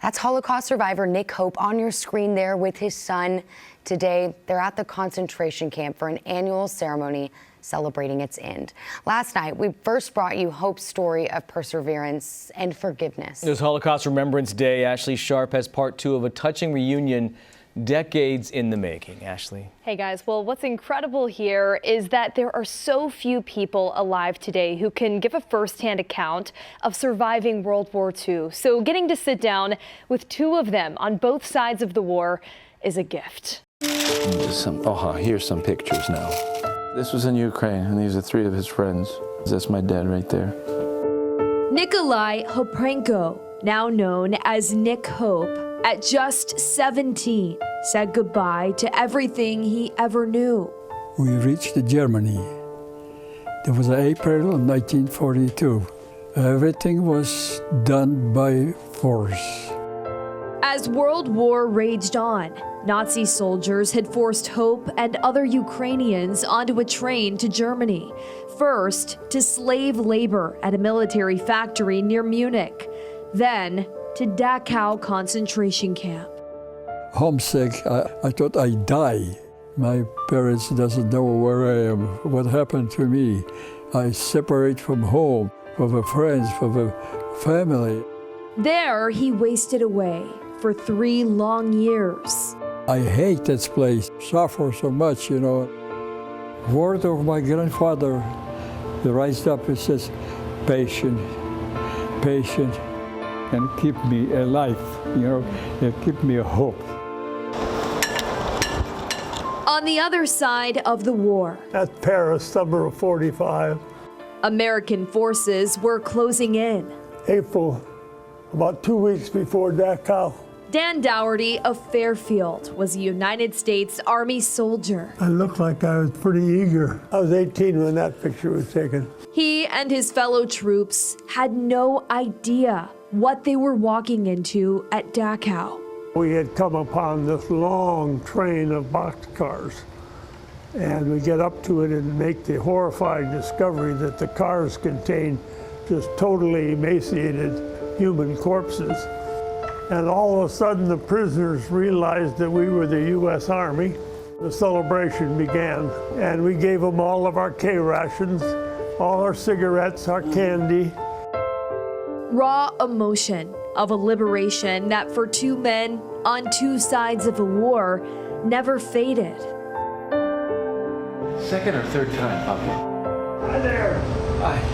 That's Holocaust survivor Nick Hope on your screen there with his son. Today, they're at the concentration camp for an annual ceremony celebrating its end. Last night, we first brought you Hope's story of perseverance and forgiveness. This Holocaust Remembrance Day, Ashley Sharp has part 2 of a touching reunion decades in the making. Ashley. Hey guys, well, what's incredible here is that there are so few people alive today who can give a first-hand account of surviving World War II. So getting to sit down with 2 of them on both sides of the war is a gift. Here's some pictures now. This was in Ukraine, and these are 3 of his friends. That's my dad right there. Nikolai Hoprenko, now known as Nick Hope, at just 17, said goodbye to everything he ever knew. We reached Germany. It was April of 1942. Everything was done by force. As World War raged on, Nazi soldiers had forced Hope and other Ukrainians onto a train to Germany. First, to slave labor at a military factory near Munich. Then, to Dachau concentration camp. Homesick, I thought I'd die. My parents doesn't know where I am, what happened to me. I separate from home, from the friends, from the family. There, he wasted away for 3 long years. I hate this place, suffer so much, you know. Word of my grandfather, he rised up and says, patient, patient, and keep me alive, you know, and keep me a hope. On the other side of the war, at Paris, summer of '45. American forces were closing in. April, about 2 weeks before Dachau. Dan Dougherty of Fairfield was a United States Army soldier. I looked like I was pretty eager. I was 18 when that picture was taken. He and his fellow troops had no idea what they were walking into at Dachau. We had come upon this long train of boxcars, and we get up to it and make the horrifying discovery that the cars contained just totally emaciated human corpses. And all of a sudden, the prisoners realized that we were the U.S. Army. The celebration began, and we gave them all of our K-rations, all our cigarettes, our candy. Raw emotion of a liberation that for 2 men on 2 sides of a war never faded. Second or third time, Papa? Hi there. Hi.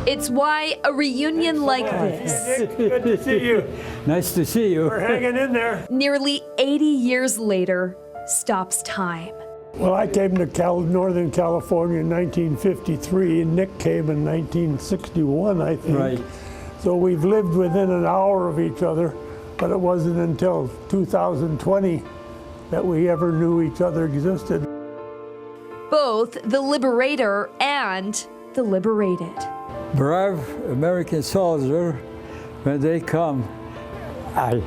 It's why a reunion like this, Nick, good to see you. Nice to see you. We're hanging in there. nearly 80 years later, stops time. Well, I came to Northern California in 1953, and Nick came in 1961, I think. Right. So we've lived within an hour of each other, but it wasn't until 2020 that we ever knew each other existed. Both the liberator and the liberated. Brave American soldier, when they come, and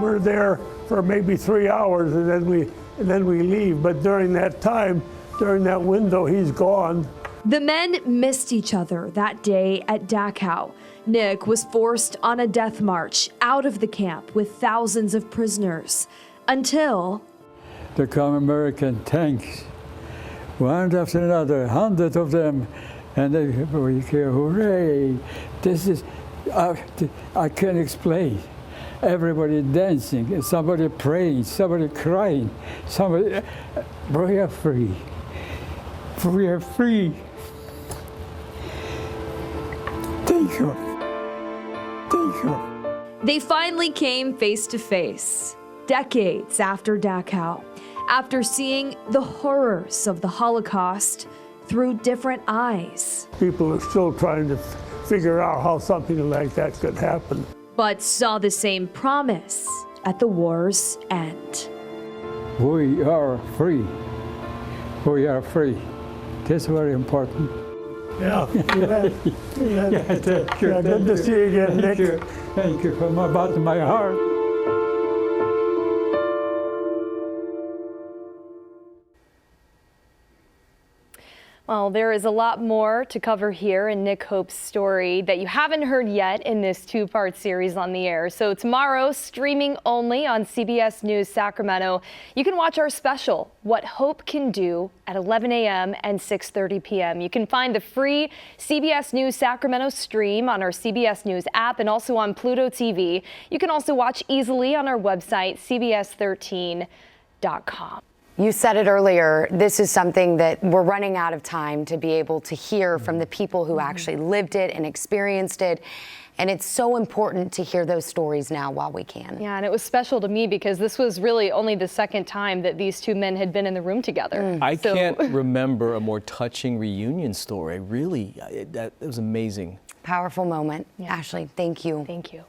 we're there for maybe 3 hours, and then we leave. But during that time, during that window, he's gone. The men missed each other that day at Dachau. Nick was forced on a death march out of the camp with thousands of prisoners until there come American tanks, one after another, 100 of them, and they hear, hooray! This is, I can't explain. Everybody dancing, somebody praying, somebody crying, somebody, we are free. We are free. Thank you. Thank you. they finally came face to face, decades after Dachau, after seeing the horrors of the Holocaust through different eyes. People are still trying to figure out how something like that could happen. But saw the same promise at the war's end. We are free. We are free. That's very important. Yeah, thank you. Yeah, Good to see you again, Nick. Thank you from the bottom of my heart. Well, there is a lot more to cover here in Nick Hope's story that you haven't heard yet in this two-part series on the air. So tomorrow, streaming only on CBS News Sacramento, you can watch our special, What Hope Can Do, at 11 a.m. and 6:30 p.m. You can find the free CBS News Sacramento stream on our CBS News app and also on Pluto TV. You can also watch easily on our website, cbs13.com. You said it earlier, this is something that we're running out of time to be able to hear from the people who actually lived it and experienced it. And it's so important to hear those stories now while we can. Yeah, and it was special to me because this was really only the second time that these two men had been in the room together. I can't remember a more touching reunion story. Really, that was amazing. Powerful moment. Yeah. Ashley, thank you. Thank you.